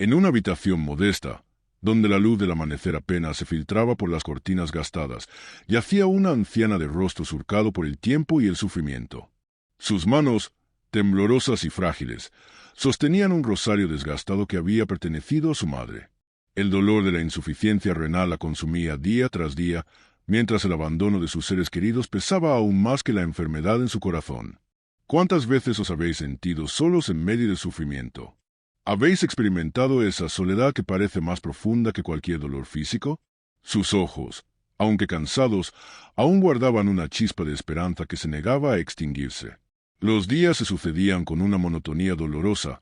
En una habitación modesta, donde la luz del amanecer apenas se filtraba por las cortinas gastadas, yacía una anciana de rostro surcado por el tiempo y el sufrimiento. Sus manos, temblorosas y frágiles, sostenían un rosario desgastado que había pertenecido a su madre. El dolor de la insuficiencia renal la consumía día tras día, mientras el abandono de sus seres queridos pesaba aún más que la enfermedad en su corazón. ¿Cuántas veces os habéis sentido solos en medio del sufrimiento? ¿Habéis experimentado esa soledad que parece más profunda que cualquier dolor físico? Sus ojos, aunque cansados, aún guardaban una chispa de esperanza que se negaba a extinguirse. Los días se sucedían con una monotonía dolorosa,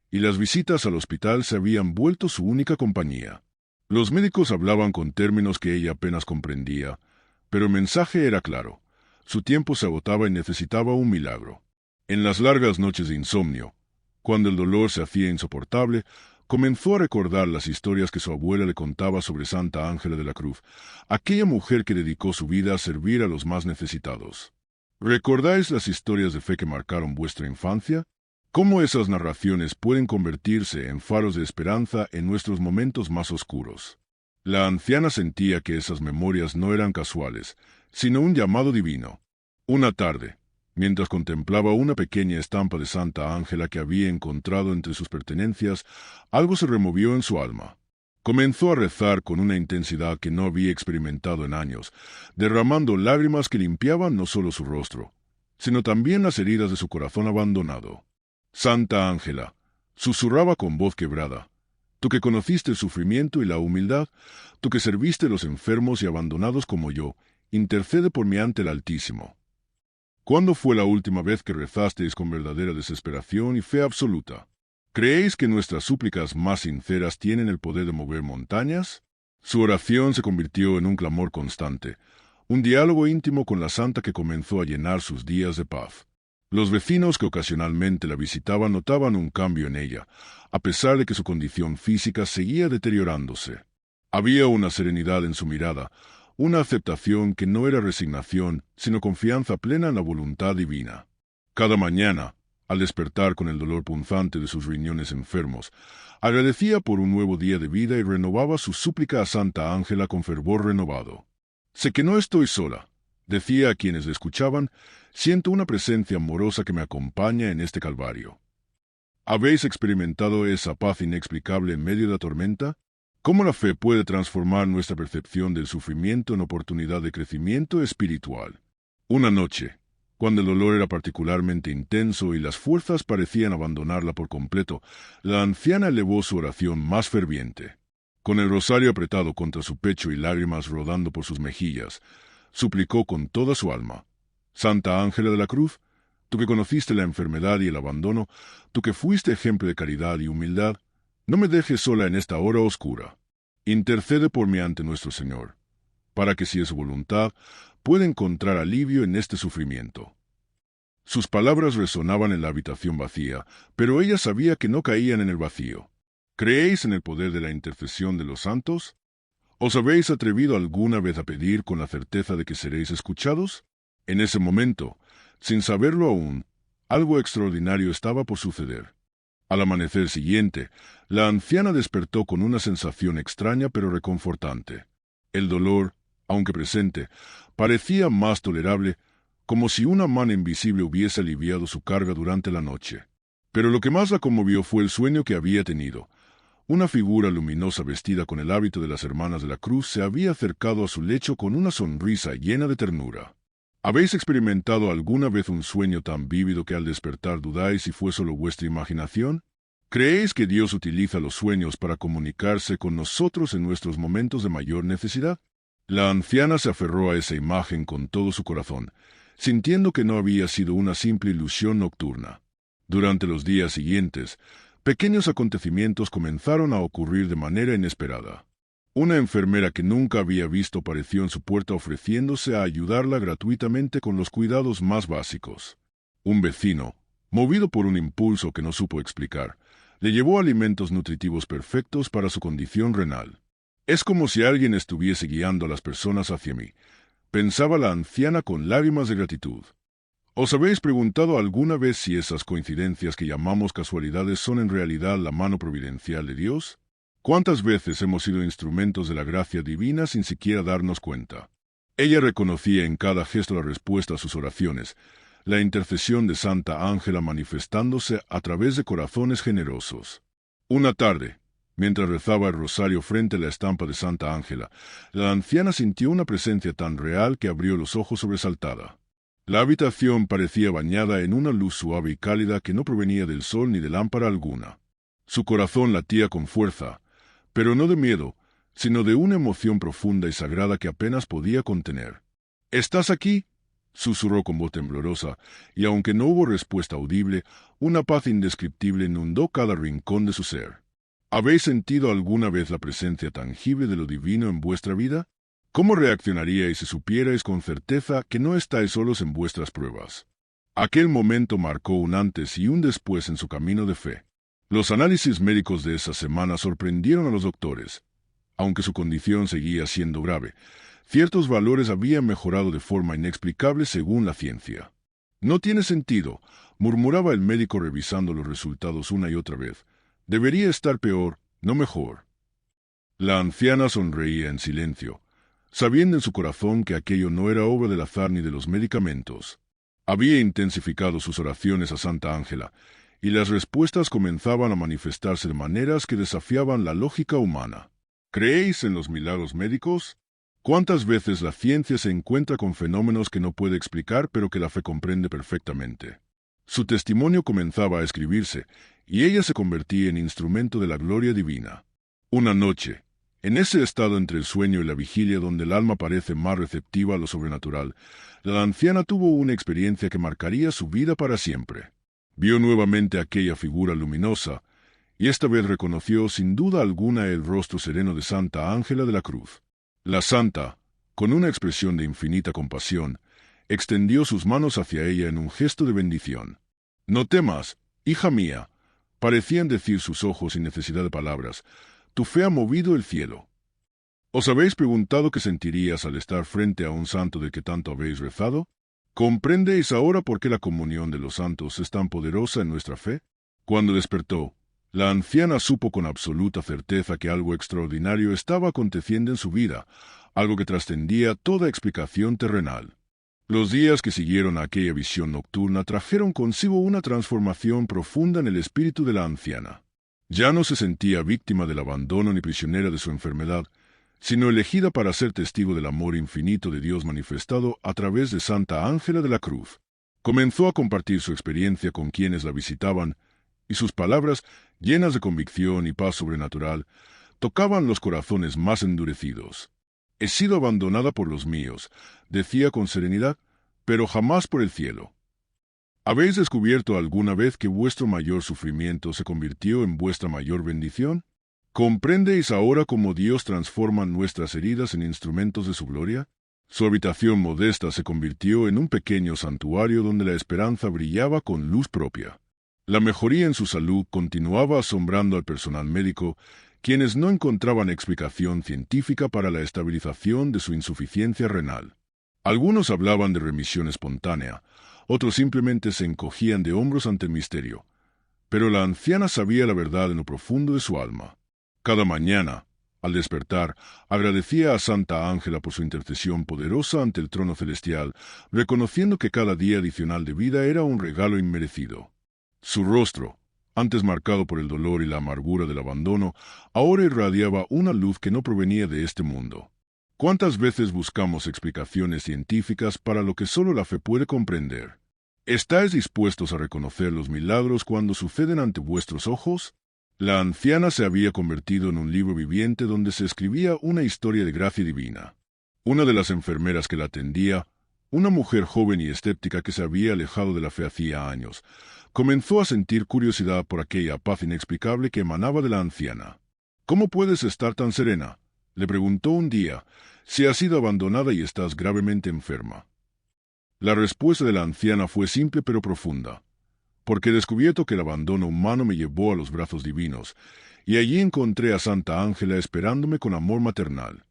y las visitas al hospital se habían vuelto su única compañía. Los médicos hablaban con términos que ella apenas comprendía, pero el mensaje era claro. Su tiempo se agotaba y necesitaba un milagro. En las largas noches de insomnio, cuando el dolor se hacía insoportable, comenzó a recordar las historias que su abuela le contaba sobre Santa Ángela de la Cruz, aquella mujer que dedicó su vida a servir a los más necesitados. ¿Recordáis las historias de fe que marcaron vuestra infancia? ¿Cómo esas narraciones pueden convertirse en faros de esperanza en nuestros momentos más oscuros? La anciana sentía que esas memorias no eran casuales, sino un llamado divino. Una tarde, mientras contemplaba una pequeña estampa de Santa Ángela que había encontrado entre sus pertenencias, algo se removió en su alma. Comenzó a rezar con una intensidad que no había experimentado en años, derramando lágrimas que limpiaban no solo su rostro, sino también las heridas de su corazón abandonado. Santa Ángela, susurraba con voz quebrada, tú que conociste el sufrimiento y la humildad, tú que serviste a los enfermos y abandonados como yo, intercede por mí ante el Altísimo. ¿Cuándo fue la última vez que rezasteis con verdadera desesperación y fe absoluta? ¿Creéis que nuestras súplicas más sinceras tienen el poder de mover montañas? Su oración se convirtió en un clamor constante, un diálogo íntimo con la santa que comenzó a llenar sus días de paz. Los vecinos que ocasionalmente la visitaban notaban un cambio en ella, a pesar de que su condición física seguía deteriorándose. Había una serenidad en su mirada, una aceptación que no era resignación, sino confianza plena en la voluntad divina. Cada mañana, al despertar con el dolor punzante de sus riñones enfermos, agradecía por un nuevo día de vida y renovaba su súplica a Santa Ángela con fervor renovado. «Sé que no estoy sola», decía a quienes le escuchaban, «siento una presencia amorosa que me acompaña en este calvario». ¿Habéis experimentado esa paz inexplicable en medio de la tormenta? ¿Cómo la fe puede transformar nuestra percepción del sufrimiento en oportunidad de crecimiento espiritual? Una noche, cuando el dolor era particularmente intenso y las fuerzas parecían abandonarla por completo, la anciana elevó su oración más ferviente. Con el rosario apretado contra su pecho y lágrimas rodando por sus mejillas, suplicó con toda su alma: «Santa Ángela de la Cruz, tú que conociste la enfermedad y el abandono, tú que fuiste ejemplo de caridad y humildad, no me dejes sola en esta hora oscura. Intercede por mí ante nuestro Señor, para que, si es su voluntad, pueda encontrar alivio en este sufrimiento». Sus palabras resonaban en la habitación vacía, pero ella sabía que no caían en el vacío. ¿Creéis en el poder de la intercesión de los santos? ¿Os habéis atrevido alguna vez a pedir con la certeza de que seréis escuchados? En ese momento, sin saberlo aún, algo extraordinario estaba por suceder. Al amanecer siguiente, la anciana despertó con una sensación extraña pero reconfortante. El dolor, aunque presente, parecía más tolerable, como si una mano invisible hubiese aliviado su carga durante la noche. Pero lo que más la conmovió fue el sueño que había tenido. Una figura luminosa vestida con el hábito de las Hermanas de la Cruz se había acercado a su lecho con una sonrisa llena de ternura. ¿Habéis experimentado alguna vez un sueño tan vívido que al despertar dudáis si fue solo vuestra imaginación? ¿Creéis que Dios utiliza los sueños para comunicarse con nosotros en nuestros momentos de mayor necesidad? La anciana se aferró a esa imagen con todo su corazón, sintiendo que no había sido una simple ilusión nocturna. Durante los días siguientes, pequeños acontecimientos comenzaron a ocurrir de manera inesperada. Una enfermera que nunca había visto apareció en su puerta ofreciéndose a ayudarla gratuitamente con los cuidados más básicos. Un vecino, movido por un impulso que no supo explicar, le llevó alimentos nutritivos perfectos para su condición renal. «Es como si alguien estuviese guiando a las personas hacia mí», pensaba la anciana con lágrimas de gratitud. ¿Os habéis preguntado alguna vez si esas coincidencias que llamamos casualidades son en realidad la mano providencial de Dios? ¿Cuántas veces hemos sido instrumentos de la gracia divina sin siquiera darnos cuenta? Ella reconocía en cada gesto la respuesta a sus oraciones, la intercesión de Santa Ángela manifestándose a través de corazones generosos. Una tarde, mientras rezaba el rosario frente a la estampa de Santa Ángela, la anciana sintió una presencia tan real que abrió los ojos sobresaltada. La habitación parecía bañada en una luz suave y cálida que no provenía del sol ni de lámpara alguna. Su corazón latía con fuerza, pero no de miedo, sino de una emoción profunda y sagrada que apenas podía contener. «¿Estás aquí?», susurró con voz temblorosa, y aunque no hubo respuesta audible, una paz indescriptible inundó cada rincón de su ser. ¿Habéis sentido alguna vez la presencia tangible de lo divino en vuestra vida? ¿Cómo reaccionaríais si supierais con certeza que no estáis solos en vuestras pruebas? Aquel momento marcó un antes y un después en su camino de fe. Los análisis médicos de esa semana sorprendieron a los doctores. Aunque su condición seguía siendo grave, ciertos valores habían mejorado de forma inexplicable según la ciencia. «No tiene sentido», murmuraba el médico revisando los resultados una y otra vez. «Debería estar peor, no mejor». La anciana sonreía en silencio, sabiendo en su corazón que aquello no era obra del azar ni de los medicamentos. Había intensificado sus oraciones a Santa Ángela, y las respuestas comenzaban a manifestarse de maneras que desafiaban la lógica humana. ¿Creéis en los milagros médicos? ¿Cuántas veces la ciencia se encuentra con fenómenos que no puede explicar pero que la fe comprende perfectamente? Su testimonio comenzaba a escribirse, y ella se convertía en instrumento de la gloria divina. Una noche, en ese estado entre el sueño y la vigilia donde el alma parece más receptiva a lo sobrenatural, la anciana tuvo una experiencia que marcaría su vida para siempre. Vio nuevamente aquella figura luminosa, y esta vez reconoció sin duda alguna el rostro sereno de Santa Ángela de la Cruz. La santa, con una expresión de infinita compasión, extendió sus manos hacia ella en un gesto de bendición. «No temas, hija mía», parecían decir sus ojos sin necesidad de palabras, «tu fe ha movido el cielo». ¿Os habéis preguntado qué sentirías al estar frente a un santo de que tanto habéis rezado? ¿Comprendéis ahora por qué la comunión de los santos es tan poderosa en nuestra fe? Cuando despertó, la anciana supo con absoluta certeza que algo extraordinario estaba aconteciendo en su vida, algo que trascendía toda explicación terrenal. Los días que siguieron a aquella visión nocturna trajeron consigo una transformación profunda en el espíritu de la anciana. Ya no se sentía víctima del abandono ni prisionera de su enfermedad, sino elegida para ser testigo del amor infinito de Dios manifestado a través de Santa Ángela de la Cruz. Comenzó a compartir su experiencia con quienes la visitaban, y sus palabras, llenas de convicción y paz sobrenatural, tocaban los corazones más endurecidos. «He sido abandonada por los míos», decía con serenidad, «pero jamás por el cielo». ¿Habéis descubierto alguna vez que vuestro mayor sufrimiento se convirtió en vuestra mayor bendición? ¿Comprendéis ahora cómo Dios transforma nuestras heridas en instrumentos de su gloria? Su habitación modesta se convirtió en un pequeño santuario donde la esperanza brillaba con luz propia. La mejoría en su salud continuaba asombrando al personal médico, quienes no encontraban explicación científica para la estabilización de su insuficiencia renal. Algunos hablaban de remisión espontánea, otros simplemente se encogían de hombros ante el misterio. Pero la anciana sabía la verdad en lo profundo de su alma. Cada mañana, al despertar, agradecía a Santa Ángela por su intercesión poderosa ante el trono celestial, reconociendo que cada día adicional de vida era un regalo inmerecido. Su rostro, antes marcado por el dolor y la amargura del abandono, ahora irradiaba una luz que no provenía de este mundo. ¿Cuántas veces buscamos explicaciones científicas para lo que solo la fe puede comprender? ¿Estáis dispuestos a reconocer los milagros cuando suceden ante vuestros ojos? La anciana se había convertido en un libro viviente donde se escribía una historia de gracia divina. Una de las enfermeras que la atendía, una mujer joven y escéptica que se había alejado de la fe hacía años, comenzó a sentir curiosidad por aquella paz inexplicable que emanaba de la anciana. «¿Cómo puedes estar tan serena?», le preguntó un día, «si has sido abandonada y estás gravemente enferma». La respuesta de la anciana fue simple pero profunda. «Porque he descubierto que el abandono humano me llevó a los brazos divinos, y allí encontré a Santa Ángela esperándome con amor maternal».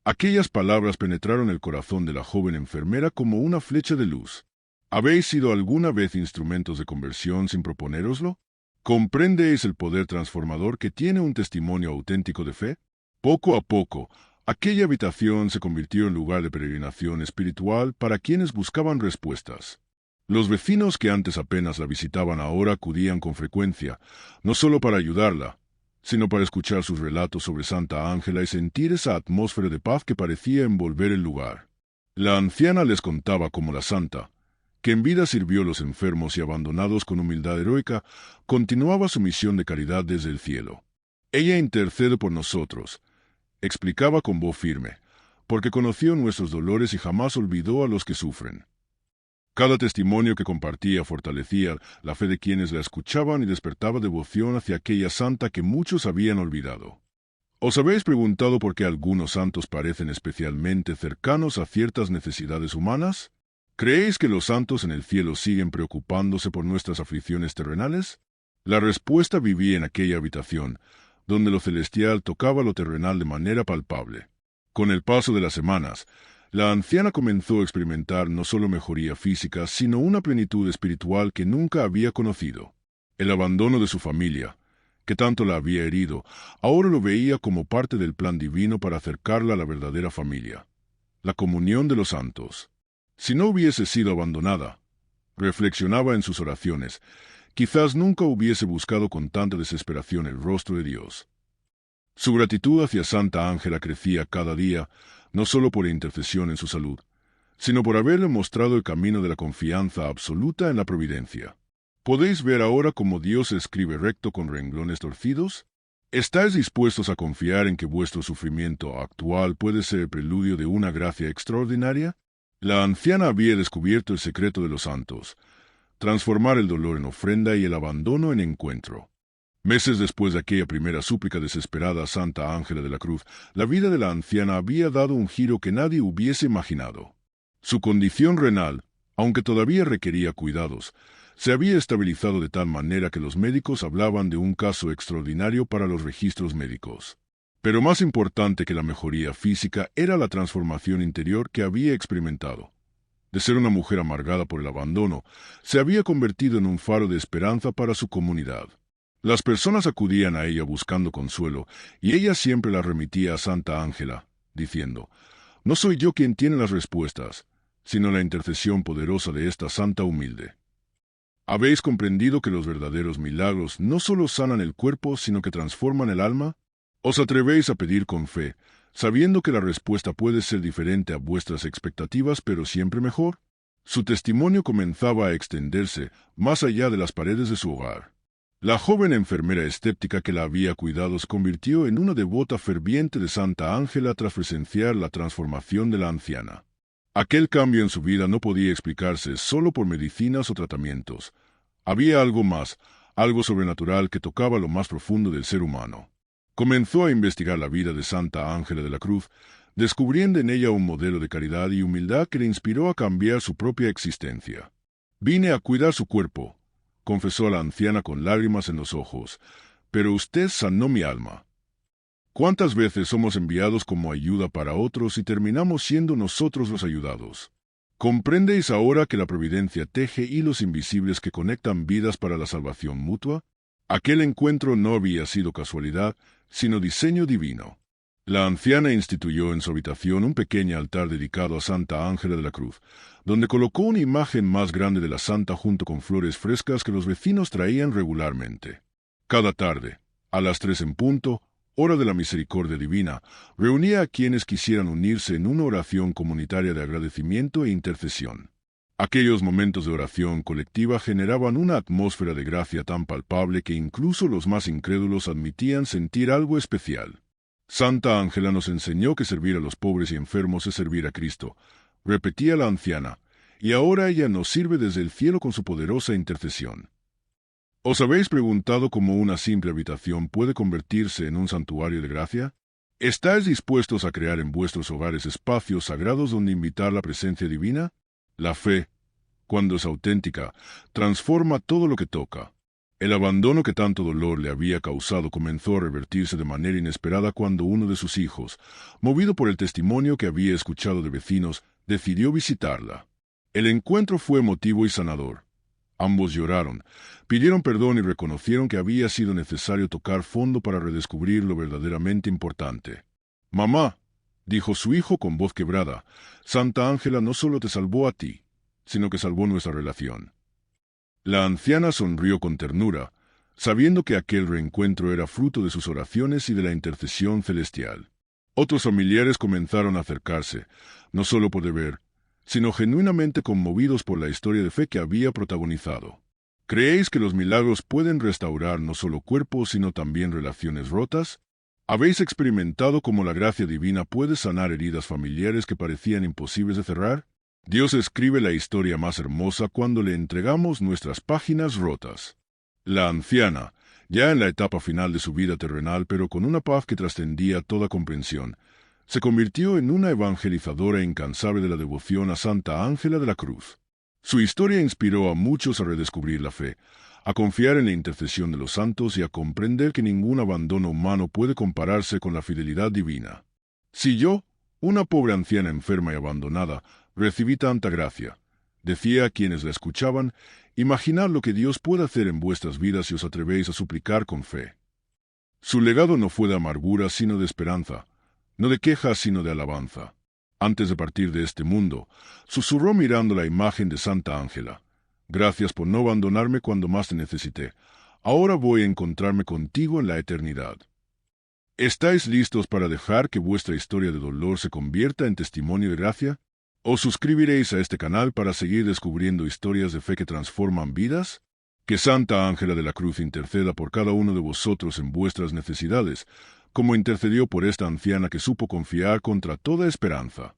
Aquellas palabras penetraron el corazón de la joven enfermera como una flecha de luz. ¿Habéis sido alguna vez instrumentos de conversión sin proponéroslo? ¿Comprendéis el poder transformador que tiene un testimonio auténtico de fe? Poco a poco, aquella habitación se convirtió en lugar de peregrinación espiritual para quienes buscaban respuestas. Los vecinos que antes apenas la visitaban ahora acudían con frecuencia, no solo para ayudarla, sino para escuchar sus relatos sobre Santa Ángela y sentir esa atmósfera de paz que parecía envolver el lugar. La anciana les contaba cómo la santa, que en vida sirvió a los enfermos y abandonados con humildad heroica, continuaba su misión de caridad desde el cielo. Ella intercede por nosotros, explicaba con voz firme, porque conoció nuestros dolores y jamás olvidó a los que sufren. Cada testimonio que compartía fortalecía la fe de quienes la escuchaban y despertaba devoción hacia aquella santa que muchos habían olvidado. ¿Os habéis preguntado por qué algunos santos parecen especialmente cercanos a ciertas necesidades humanas? ¿Creéis que los santos en el cielo siguen preocupándose por nuestras aflicciones terrenales? La respuesta vivía en aquella habitación, donde lo celestial tocaba lo terrenal de manera palpable. Con el paso de las semanas, la anciana comenzó a experimentar no solo mejoría física, sino una plenitud espiritual que nunca había conocido. El abandono de su familia, que tanto la había herido, ahora lo veía como parte del plan divino para acercarla a la verdadera familia, la comunión de los santos. Si no hubiese sido abandonada, reflexionaba en sus oraciones, quizás nunca hubiese buscado con tanta desesperación el rostro de Dios. Su gratitud hacia Santa Ángela crecía cada día, no solo por intercesión en su salud, sino por haberle mostrado el camino de la confianza absoluta en la providencia. ¿Podéis ver ahora cómo Dios escribe recto con renglones torcidos? ¿Estáis dispuestos a confiar en que vuestro sufrimiento actual puede ser el preludio de una gracia extraordinaria? La anciana había descubierto el secreto de los santos, transformar el dolor en ofrenda y el abandono en encuentro. Meses después de aquella primera súplica desesperada a Santa Ángela de la Cruz, la vida de la anciana había dado un giro que nadie hubiese imaginado. Su condición renal, aunque todavía requería cuidados, se había estabilizado de tal manera que los médicos hablaban de un caso extraordinario para los registros médicos. Pero más importante que la mejoría física era la transformación interior que había experimentado. De ser una mujer amargada por el abandono, se había convertido en un faro de esperanza para su comunidad. Las personas acudían a ella buscando consuelo, y ella siempre las remitía a Santa Ángela, diciendo: «No soy yo quien tiene las respuestas, sino la intercesión poderosa de esta santa humilde». ¿Habéis comprendido que los verdaderos milagros no solo sanan el cuerpo, sino que transforman el alma? ¿Os atrevéis a pedir con fe, sabiendo que la respuesta puede ser diferente a vuestras expectativas, pero siempre mejor? Su testimonio comenzaba a extenderse más allá de las paredes de su hogar. La joven enfermera escéptica que la había cuidado se convirtió en una devota ferviente de Santa Ángela tras presenciar la transformación de la anciana. Aquel cambio en su vida no podía explicarse solo por medicinas o tratamientos. Había algo más, algo sobrenatural que tocaba lo más profundo del ser humano. Comenzó a investigar la vida de Santa Ángela de la Cruz, descubriendo en ella un modelo de caridad y humildad que le inspiró a cambiar su propia existencia. «Vine a cuidar su cuerpo», confesó a la anciana con lágrimas en los ojos, «pero usted sanó mi alma». ¿Cuántas veces somos enviados como ayuda para otros y terminamos siendo nosotros los ayudados? ¿Comprendéis ahora que la providencia teje hilos invisibles que conectan vidas para la salvación mutua? Aquel encuentro no había sido casualidad, sino diseño divino. La anciana instituyó en su habitación un pequeño altar dedicado a Santa Ángela de la Cruz, donde colocó una imagen más grande de la santa junto con flores frescas que los vecinos traían regularmente. Cada tarde, a las 3 en punto, hora de la misericordia divina, reunía a quienes quisieran unirse en una oración comunitaria de agradecimiento e intercesión. Aquellos momentos de oración colectiva generaban una atmósfera de gracia tan palpable que incluso los más incrédulos admitían sentir algo especial. Santa Ángela nos enseñó que servir a los pobres y enfermos es servir a Cristo, repetía la anciana, y ahora ella nos sirve desde el cielo con su poderosa intercesión. ¿Os habéis preguntado cómo una simple habitación puede convertirse en un santuario de gracia? ¿Estáis dispuestos a crear en vuestros hogares espacios sagrados donde invitar la presencia divina? La fe, cuando es auténtica, transforma todo lo que toca. El abandono que tanto dolor le había causado comenzó a revertirse de manera inesperada cuando uno de sus hijos, movido por el testimonio que había escuchado de vecinos, decidió visitarla. El encuentro fue emotivo y sanador. Ambos lloraron, pidieron perdón y reconocieron que había sido necesario tocar fondo para redescubrir lo verdaderamente importante. «Mamá», dijo su hijo con voz quebrada, «Santa Ángela no solo te salvó a ti, sino que salvó nuestra relación». La anciana sonrió con ternura, sabiendo que aquel reencuentro era fruto de sus oraciones y de la intercesión celestial. Otros familiares comenzaron a acercarse, no solo por deber, sino genuinamente conmovidos por la historia de fe que había protagonizado. ¿Creéis que los milagros pueden restaurar no solo cuerpos, sino también relaciones rotas? ¿Habéis experimentado cómo la gracia divina puede sanar heridas familiares que parecían imposibles de cerrar? Dios escribe la historia más hermosa cuando le entregamos nuestras páginas rotas. La anciana, ya en la etapa final de su vida terrenal, pero con una paz que trascendía toda comprensión, se convirtió en una evangelizadora incansable de la devoción a Santa Ángela de la Cruz. Su historia inspiró a muchos a redescubrir la fe, a confiar en la intercesión de los santos y a comprender que ningún abandono humano puede compararse con la fidelidad divina. Si yo, una pobre anciana enferma y abandonada, recibí tanta gracia, decía a quienes la escuchaban, imaginad lo que Dios puede hacer en vuestras vidas si os atrevéis a suplicar con fe. Su legado no fue de amargura, sino de esperanza, no de quejas, sino de alabanza. Antes de partir de este mundo, susurró mirando la imagen de Santa Ángela: «Gracias por no abandonarme cuando más te necesité. Ahora voy a encontrarme contigo en la eternidad». ¿Estáis listos para dejar que vuestra historia de dolor se convierta en testimonio de gracia? ¿Os suscribiréis a este canal para seguir descubriendo historias de fe que transforman vidas? Que Santa Ángela de la Cruz interceda por cada uno de vosotros en vuestras necesidades, como intercedió por esta anciana que supo confiar contra toda esperanza.